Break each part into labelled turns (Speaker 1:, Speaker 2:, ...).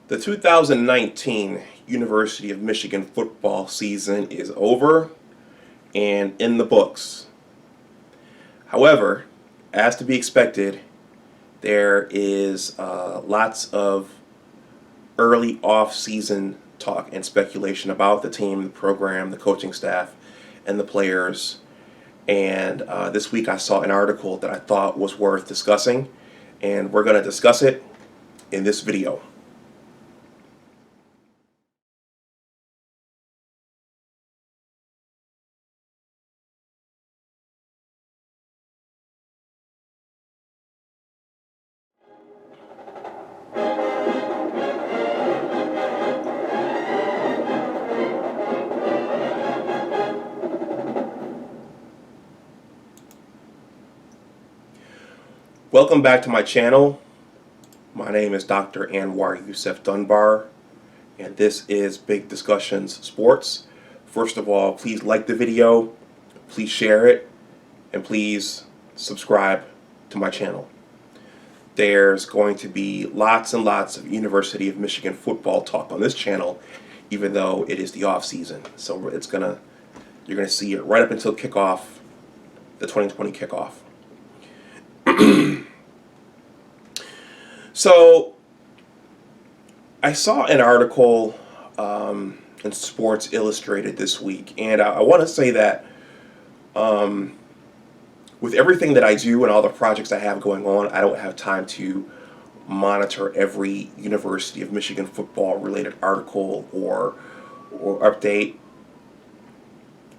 Speaker 1: The 2019 University of Michigan football season is over and in the books. However, as to be expected, there is lots of early off-season talk and speculation about the team, the program, the coaching staff, and the players. And this week I saw an article that I thought was worth discussing, and we're going to discuss it in this video. Welcome back to my channel. My name is Dr. Anwar Youssef Dunbar, and this is Big Discussions Sports. First of all, please like the video, please share it, and please subscribe to my channel. There's going to be lots and lots of University of Michigan football talk on this channel, even though it is the off season. So you're gonna see it right up until kickoff, the 2020 kickoff. So I saw an article in Sports Illustrated this week, and I want to say that with everything that I do and all the projects I have going on, I don't have time to monitor every University of Michigan football related article or update.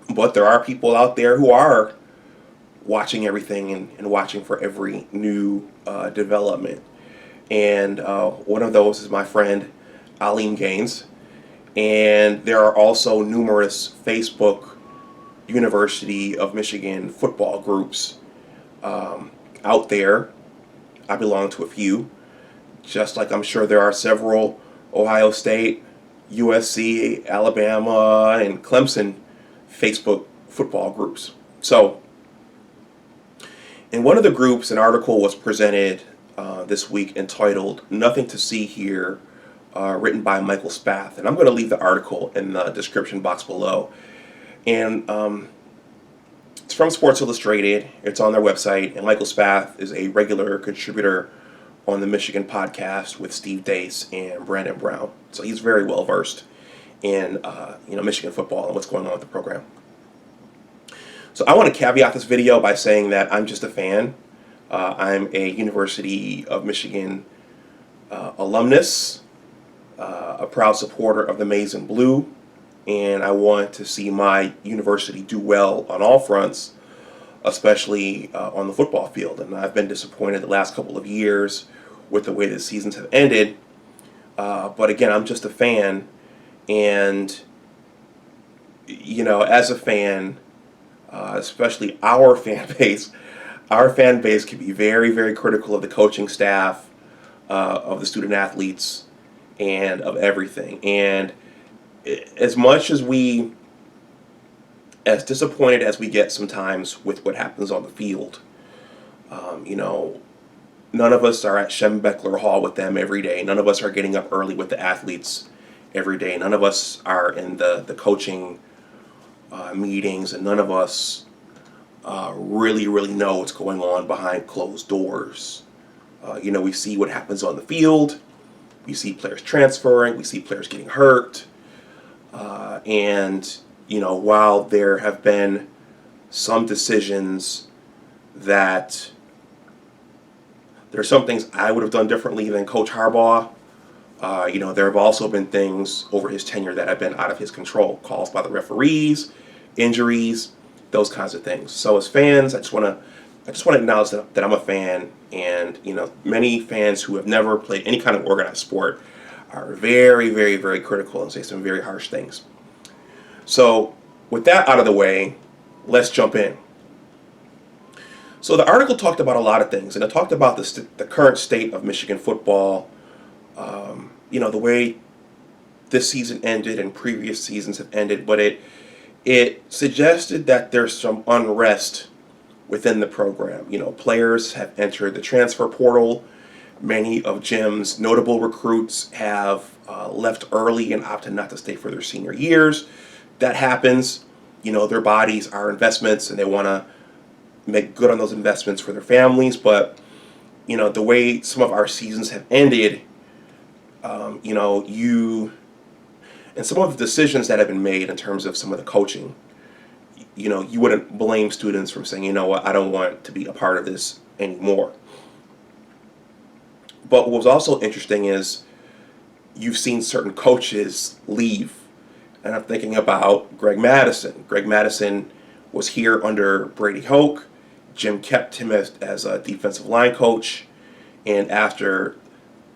Speaker 1: But there are people out there who are watching everything and watching for every new development. And one of those is my friend Alim Gaines. And there are also numerous Facebook University of Michigan football groups out there. I belong to a few, just like I'm sure there are several Ohio State, USC, Alabama, and Clemson Facebook football groups. So in one of the groups, an article was presented this week entitled "Nothing to See Here," written by Michael Spath. And I'm going to leave the article in the description box below. And it's from Sports Illustrated. It's on their website. And Michael Spath is a regular contributor on the Michigan podcast with Steve Dace and Brandon Brown. So he's very well versed in Michigan football and what's going on with the program. So I want to caveat this video by saying that I'm just a fan. I'm a University of Michigan alumnus, a proud supporter of the Maize and Blue, and I want to see my university do well on all fronts, especially on the football field. And I've been disappointed the last couple of years with the way the seasons have ended. But again, I'm just a fan, and as a fan, especially our fan base. Our fan base can be very, very critical of the coaching staff, of the student athletes, and of everything. And as much as as disappointed as we get sometimes with what happens on the field, none of us are at Schembechler Hall with them every day. None of us are getting up early with the athletes every day. None of us are in the coaching meetings, and none of us really know what's going on behind closed doors. We see what happens on the field. We see players transferring. We see players getting hurt. And while there have been some decisions that there are some things I would have done differently than Coach Harbaugh, there have also been things over his tenure that have been out of his control. Calls by the referees, injuries, those kinds of things. So as fans, I just want to acknowledge that I'm a fan, and many fans who have never played any kind of organized sport are very, very, very critical and say some very harsh things. So with that out of the way, let's jump in. So the article talked about a lot of things, and it talked about the current state of Michigan football, the way this season ended and previous seasons have ended, but it suggested that there's some unrest within the program. Players have entered the transfer portal. Many of Jim's notable recruits have left early and opted not to stay for their senior years. That happens. Their bodies are investments and they want to make good on those investments for their families. But, the way some of our seasons have ended, you and some of the decisions that have been made in terms of some of the coaching, you wouldn't blame students from saying, what, I don't want to be a part of this anymore. But what was also interesting is you've seen certain coaches leave. And I'm thinking about Greg Madison. Greg Madison was here under Brady Hoke. Jim kept him as a defensive line coach. And after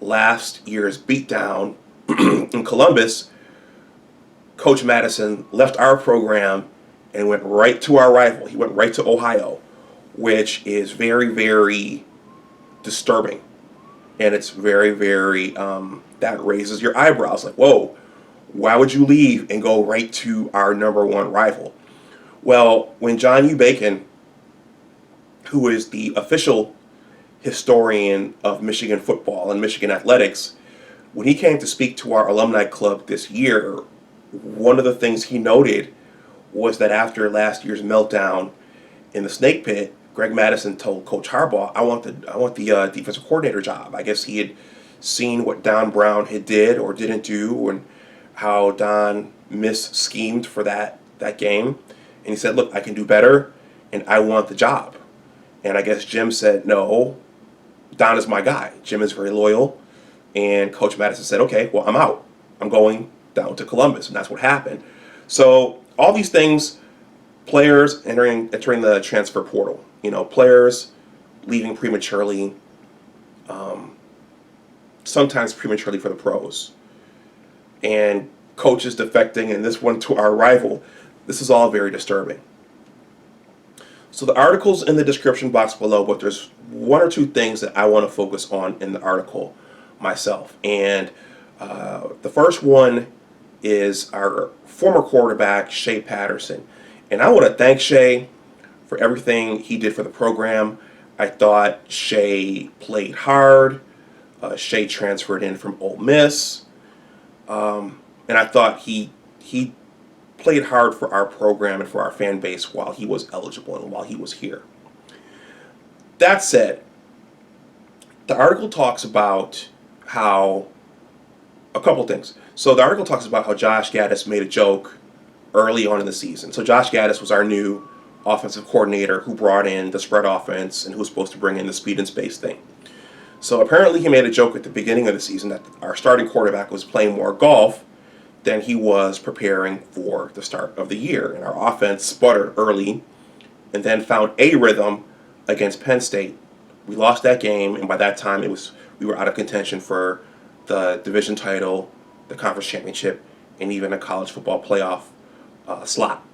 Speaker 1: last year's beatdown in Columbus, Coach Madison left our program and went right to our rival. He went right to Ohio, which is very, very disturbing. And it's very, very, that raises your eyebrows. Like, whoa, why would you leave and go right to our number one rival? Well, when John U. Bacon, who is the official historian of Michigan football and Michigan athletics, when he came to speak to our alumni club this year, one of the things he noted was that after last year's meltdown in the Snake Pit, Greg Madison told Coach Harbaugh, I want the defensive coordinator job. I guess he had seen what Don Brown had did or didn't do and how Don mis-schemed for that game. And he said, look, I can do better and I want the job. And I guess Jim said, no, Don is my guy. Jim is very loyal. And Coach Madison said, okay, well, I'm out. I'm going down to Columbus. And that's what happened. So all these things, players entering the transfer portal, players leaving prematurely, sometimes prematurely for the pros, and coaches defecting, and this one to our rival. This is all very disturbing. So the article's in the description box below, but there's one or two things that I want to focus on in the article myself. And the first one is our former quarterback, Shea Patterson. And I want to thank Shea for everything he did for the program. I thought Shea played hard. Shea transferred in from Ole Miss. And I thought he played hard for our program and for our fan base while he was eligible and while he was here. That said, the article talks about how a couple things. So the article talks about how Josh Gaddis made a joke early on in the season. So Josh Gaddis was our new offensive coordinator who brought in the spread offense and who was supposed to bring in the speed and space thing. So apparently he made a joke at the beginning of the season that our starting quarterback was playing more golf than he was preparing for the start of the year. And our offense sputtered early and then found a rhythm against Penn State. We lost that game, and by that time we were out of contention for the division title, the conference championship, and even a college football playoff slot.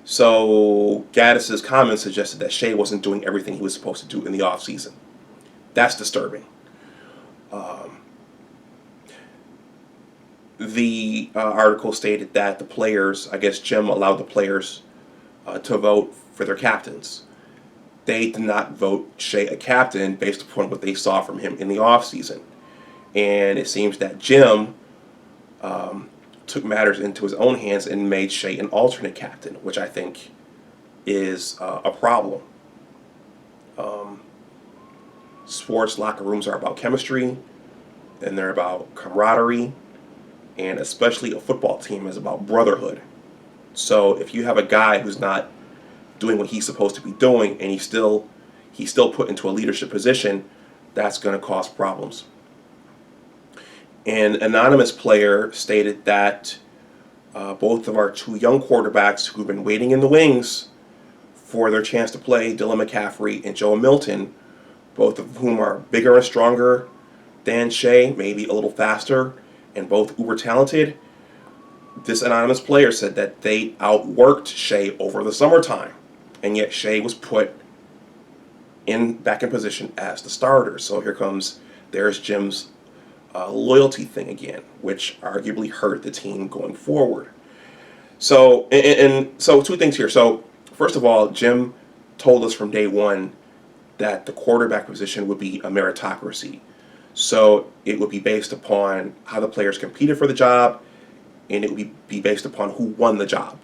Speaker 1: So Gaddis's comments suggested that Shea wasn't doing everything he was supposed to do in the offseason. That's disturbing. The article stated that the players, I guess Jim allowed the players to vote for their captains. They did not vote Shea a captain based upon what they saw from him in the offseason. And it seems that Jim took matters into his own hands and made Shea an alternate captain, which I think is a problem. Sports locker rooms are about chemistry, and they're about camaraderie, and especially a football team is about brotherhood. So if you have a guy who's not doing what he's supposed to be doing, and he's still put into a leadership position, that's going to cause problems. An anonymous player stated that both of our two young quarterbacks who've been waiting in the wings for their chance to play, Dylan McCaffrey and Joe Milton, both of whom are bigger and stronger than Shea, maybe a little faster, and both uber talented. This anonymous player said that they outworked Shea over the summertime, and yet Shea was put back in position as the starter. So there's Jim's loyalty thing again, which arguably hurt the team going forward. So, so two things here. So, first of all, Jim told us from day one that the quarterback position would be a meritocracy. So it would be based upon how the players competed for the job, and it would be based upon who won the job.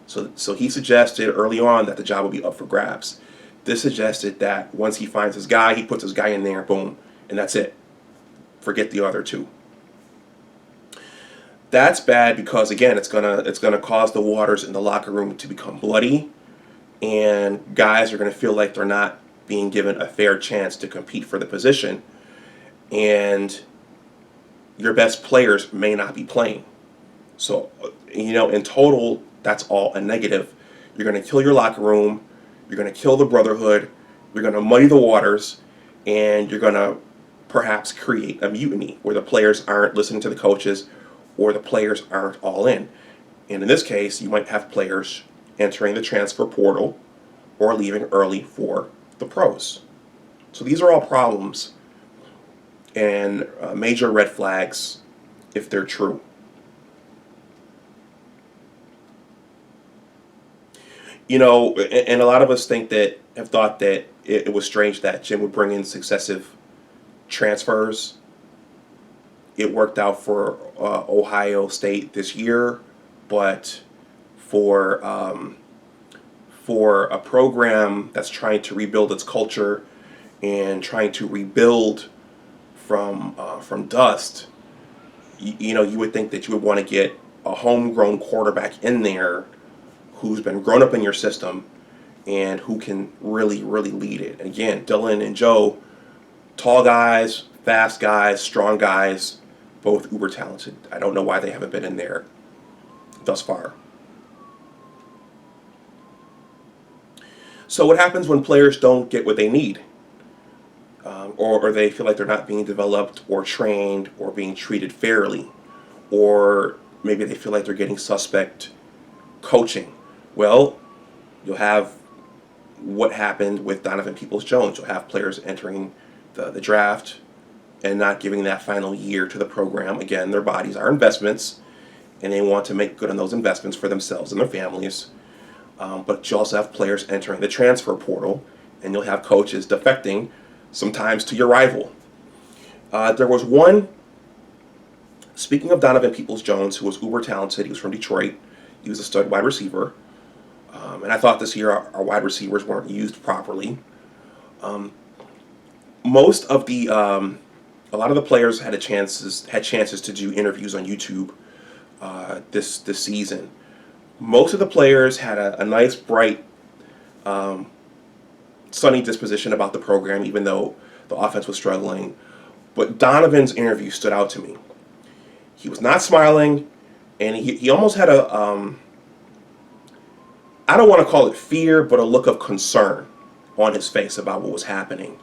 Speaker 1: So he suggested early on that the job would be up for grabs. This suggested that once he finds his guy, he puts his guy in there, boom, and that's it. Forget the other two. That's bad because again, it's gonna cause the waters in the locker room to become bloody, and guys are gonna feel like they're not being given a fair chance to compete for the position, and your best players may not be playing. So, in total, that's all a negative. You're going to kill your locker room, you're going to kill the brotherhood, you're going to muddy the waters, and you're going to perhaps create a mutiny where the players aren't listening to the coaches or the players aren't all in. And in this case, you might have players entering the transfer portal or leaving early for the pros. So these are all problems and major red flags if they're true. And a lot of us have thought that it was strange that Jim would bring in successive transfers. It worked out for Ohio State this year, but for for a program that's trying to rebuild its culture and trying to rebuild from dust, you would think that you would want to get a homegrown quarterback in there who's been grown up in your system and who can really, really lead it. And again, Dylan and Joe, tall guys, fast guys, strong guys, both uber talented. I don't know why they haven't been in there thus far. So what happens when players don't get what they need? Or they feel like they're not being developed or trained or being treated fairly? Or maybe they feel like they're getting suspect coaching. Well, you'll have what happened with Donovan Peoples-Jones. You'll have players entering the draft and not giving that final year to the program. Again, their bodies are investments, and they want to make good on those investments for themselves and their families. But you also have players entering the transfer portal, and you'll have coaches defecting, sometimes to your rival. There was one, speaking of Donovan Peoples-Jones, who was uber talented. He was from Detroit. He was a stud wide receiver. And I thought this year our wide receivers weren't used properly. Most of a lot of the players had chances to do interviews on YouTube this season. Most of the players had a nice, bright, sunny disposition about the program, even though the offense was struggling. But Donovan's interview stood out to me. He was not smiling, and he almost had I don't want to call it fear, but a look of concern on his face about what was happening.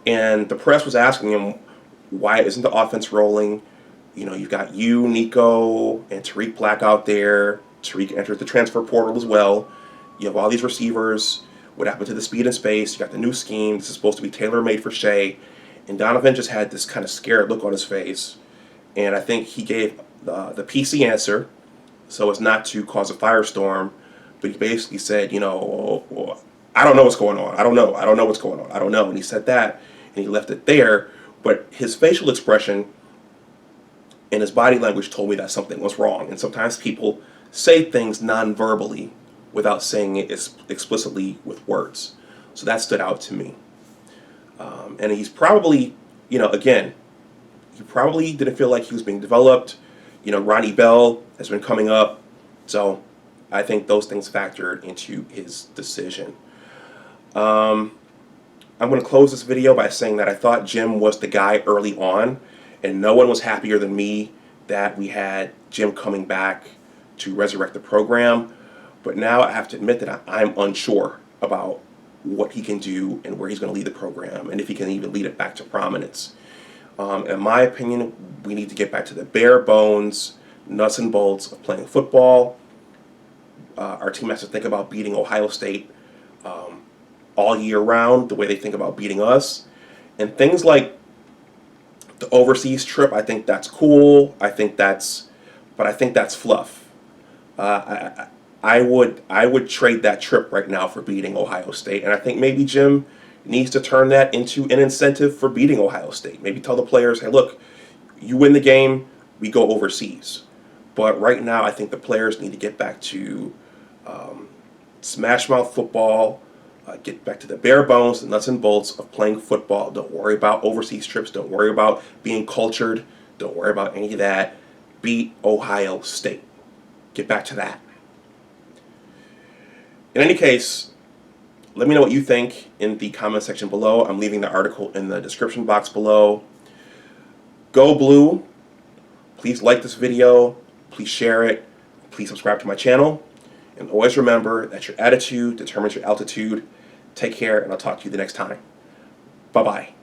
Speaker 1: And the press was asking him, why isn't the offense rolling? You've got Nico, and Tariq Black out there. Tariq entered the transfer portal as well. You have all these receivers. What happened to the speed and space? You got the new scheme. This is supposed to be tailor-made for Shea. And Donovan just had this kind of scared look on his face. And I think he gave the PC answer so as not to cause a firestorm. But he basically said, I don't know what's going on. I don't know what's going on. I don't know. And he said that, and he left it there. But his facial expression and his body language told me that something was wrong. And sometimes people say things non-verbally without saying it explicitly with words. So that stood out to me. And he's probably, again, he probably didn't feel like he was being developed. Ronnie Bell has been coming up. So I think those things factored into his decision. I'm going to close this video by saying that I thought Jim was the guy early on, and no one was happier than me that we had Jim coming back to resurrect the program. But now I have to admit that I'm unsure about what he can do and where he's going to lead the program, and if he can even lead it back to prominence. In my opinion, we need to get back to the bare bones, nuts and bolts of playing football. Our team has to think about beating Ohio State all year round, the way they think about beating us. And things like the overseas trip, I think that's cool. But I think that's fluff. I would trade that trip right now for beating Ohio State, and I think maybe Jim needs to turn that into an incentive for beating Ohio State. Maybe tell the players, hey, look, you win the game, we go overseas. But right now, I think the players need to get back to smash mouth football, get back to the bare bones, the nuts and bolts of playing football. Don't worry about overseas trips. Don't worry about being cultured. Don't worry about any of that. Beat Ohio State. Get back to that. In any case, let me know what you think in the comment section below. I'm leaving the article in the description box below. Go Blue. Please like this video. Please share it. Please subscribe to my channel. And always remember that your attitude determines your altitude. Take care, and I'll talk to you the next time. Bye-bye.